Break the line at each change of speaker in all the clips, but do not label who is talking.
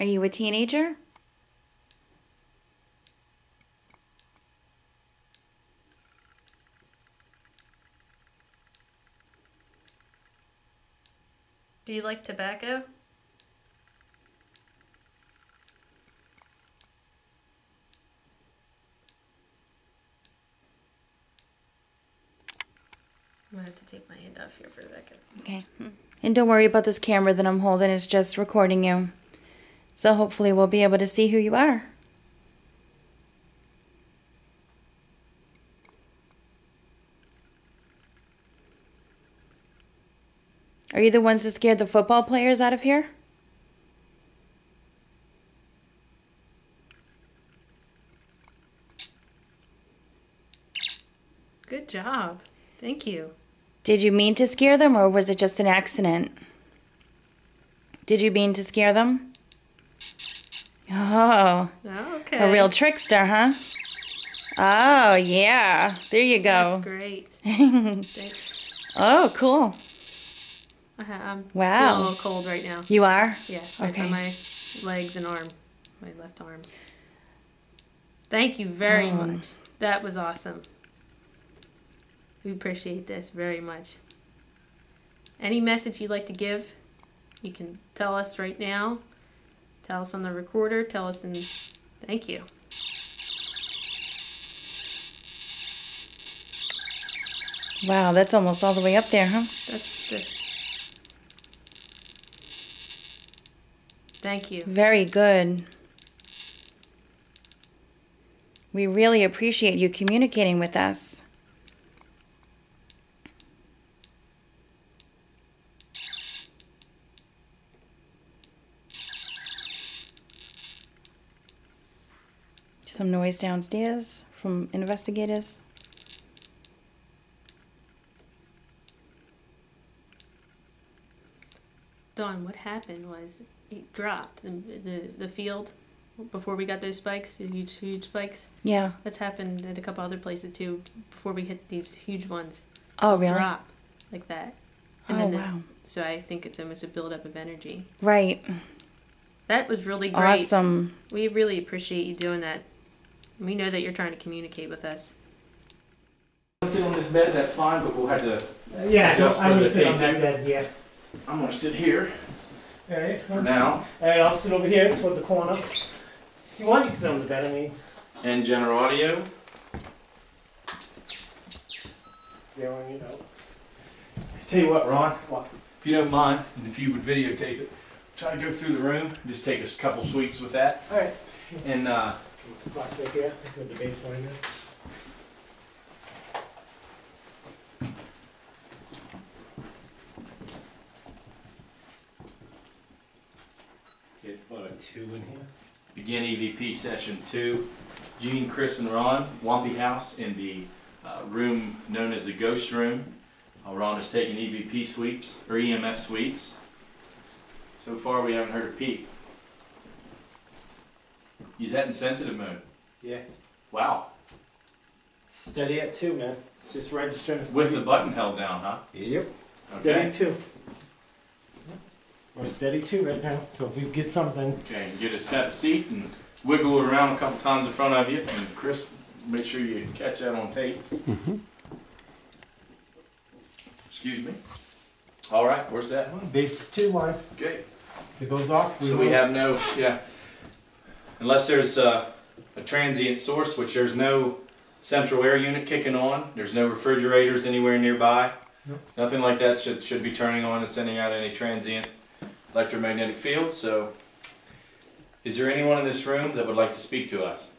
Are you a teenager?
Do you like tobacco? I'm gonna have to take my hand off here for a second.
Okay. And don't worry about this camera that I'm holding. It's just recording you. So hopefully we'll be able to see who you are. Are you the ones that scared the football players out of here?
Good job. Thank you.
Did you mean to scare them, or was it just an accident? Did you mean to scare them? Oh,
Oh, okay.
a real trickster, huh? Oh, yeah. There you go.
That's great.
Oh, cool.
I'm
Wow.
feeling a little cold right now.
You are?
Yeah, right
Okay.
on my legs and arm, my left arm. Thank you very much. That was awesome. We appreciate this very much. Any message you'd like to give, you can tell us right now. Tell us on the recorder. Tell us in. Thank you.
Wow, that's almost all the way up there, huh?
That's this. Thank you.
Very good. We really appreciate you communicating with us. Some noise downstairs from investigators.
Dawn, what happened was it dropped the field before we got those spikes, the huge spikes.
Yeah.
That's happened at a couple other places too before we hit these huge ones.
Oh, really?
Drop like that.
Oh,
then
wow.
So I think it's almost a buildup of energy.
Right.
That was really great.
Awesome.
We really appreciate you doing that. We know that you're trying to communicate with us.
Sit on this bed, that's fine, but we'll have to
Yeah,
adjust
I'm
for
gonna
the
sit on
T2.
that bed, yeah.
I'm gonna sit here
Alright.
for now.
Alright, I'll sit over here toward the corner. If you want, you can sit on the bed, I mean.
And general audio.
Yeah, well, you know.
Tell you what, Ron,
What?
if you don't mind, and if you would videotape it, try to go through the room, just take us a couple sweeps with that.
Alright.
And
Box right here, that's what the baseline is.
okay, it's about a
2 in here.
begin EVP session 2. Gene, Chris, and Ron, Wampee House in the room known as the Ghost Room. Ron is taking EVP sweeps, or EMF sweeps. So far we haven't heard a peep. He's in sensitive mode.
Yeah.
Wow.
Steady at 2, man. It's just registering.
With the button held down, huh?
Yep. Steady
Okay.
2. We're steady 2 right now, so if we get something.
Okay, get us have a seat and wiggle it around a couple times in front of you. And Chris, make sure you catch that on tape. Excuse me. All right, where's that?
Base 2 line.
Okay.
If it goes off,
So we have no, unless there's a transient source, which there's no central air unit kicking on, there's no refrigerators anywhere nearby,
Nope.
nothing like that should be turning on and sending out any transient electromagnetic field. So, is there anyone in this room that would like to speak to us?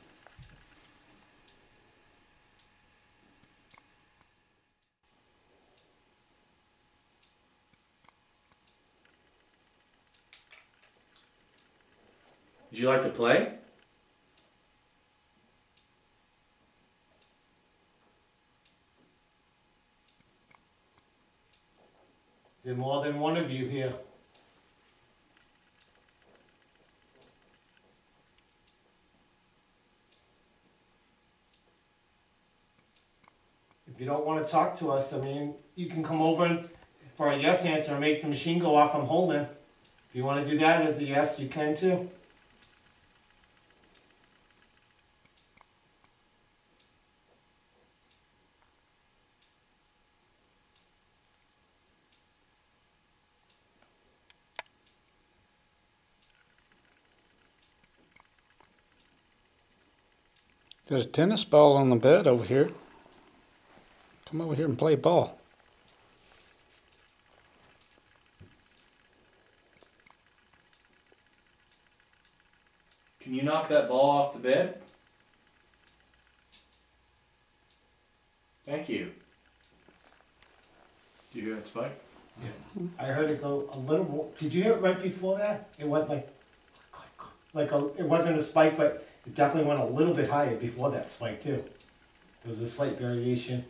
Would you like to play?
Is there more than one of you here? If you don't want to talk to us, I mean, you can come over and, for a yes answer and make the machine go off I'm holding. If you want to do that as a yes, you can too.
Got a tennis ball on the bed over here. Come over here and play ball.
Can you knock that ball off the bed? Thank you. Do you hear that, Spike?
I heard it go a little more. Did you hear it right before that? It went it wasn't a spike, but it definitely went a little bit higher before that spike too. There was a slight variation.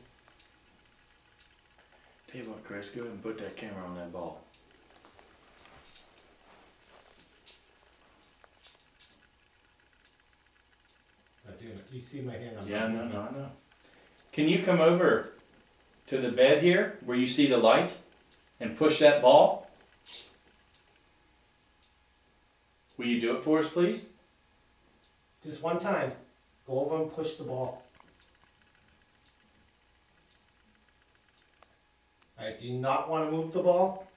Tell you what, Chris, go ahead and put that camera on that ball.
You see my hand?
Yeah, no, I know. Can you come over to the bed here where you see the light and push that ball? Will you do it for us, please?
Just one time. Go over and push the ball. Alright, do you not want to move the ball?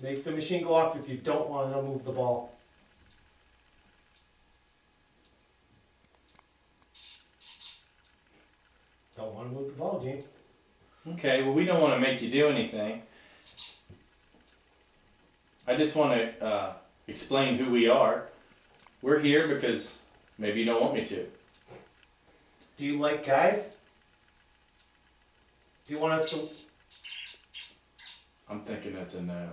Make the machine go off if you don't want to move the ball. Don't want to move the ball, Gene.
Okay, well, we don't want to make you do anything. I just want to explain who we are. We're here because maybe you don't want me to.
Do you like guys? Do you want us to...
I'm thinking that's a no.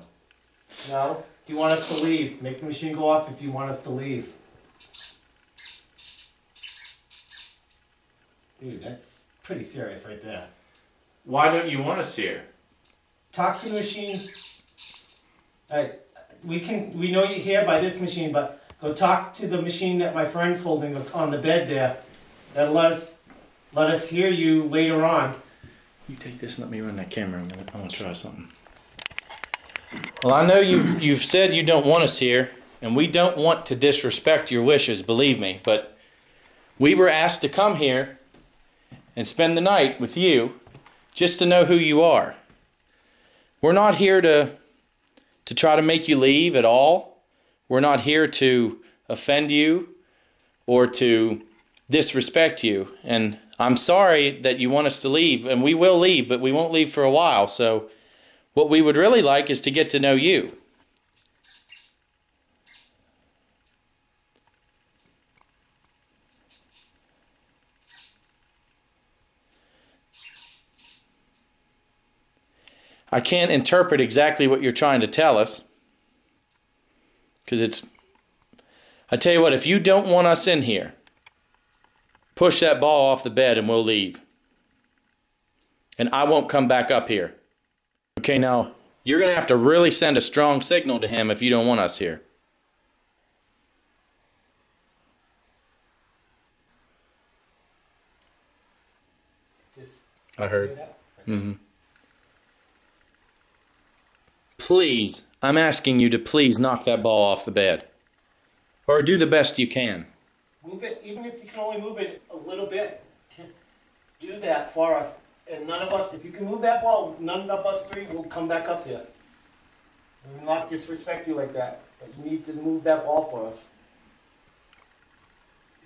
No? Do you want us to leave? Make the machine go off if you want us to leave. Dude, that's pretty serious right there.
Why don't you want us here?
Talk to the machine. Alright, we know you're here by this machine, but go talk to the machine that my friend's holding on the bed there. That'll let us hear you later on.
You take this and let me run that camera a minute. I want to try something. Well, I know you've said you don't want us here, and we don't want to disrespect your wishes, believe me, but we were asked to come here and spend the night with you just to know who you are. We're not here to try to make you leave at all. We're not here to offend you or to disrespect you. And I'm sorry that you want us to leave, and we will leave, but we won't leave for a while. So what we would really like is to get to know you. I can't interpret exactly what you're trying to tell us, because I tell you what, if you don't want us in here, push that ball off the bed and we'll leave. And I won't come back up here. Okay, now, you're going to have to really send a strong signal to him if you don't want us here. I heard. Mm-hmm. Please, I'm asking you to please knock that ball off the bed. Or do the best you can.
Move it, even if you can only move it a little bit. Do that for us. And none of us, if you can move that ball, none of us three will come back up here. We will not disrespect you like that. But you need to move that ball for us.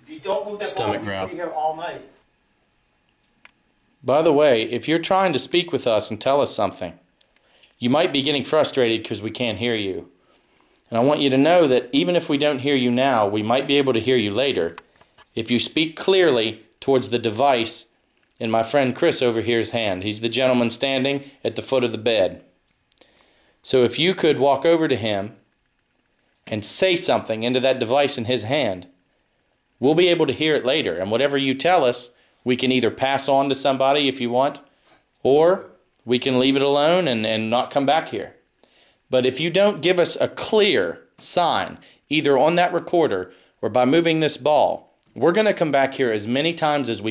If you don't move that ball, you'll be here all night.
By the way, if you're trying to speak with us and tell us something, you might be getting frustrated because we can't hear you. And I want you to know that even if we don't hear you now, we might be able to hear you later if you speak clearly towards the device in my friend Chris over here's hand. He's the gentleman standing at the foot of the bed. So if you could walk over to him and say something into that device in his hand, we'll be able to hear it later. And whatever you tell us, we can either pass on to somebody if you want, or we can leave it alone and not come back here. But if you don't give us a clear sign, either on that recorder or by moving this ball, we're going to come back here as many times as we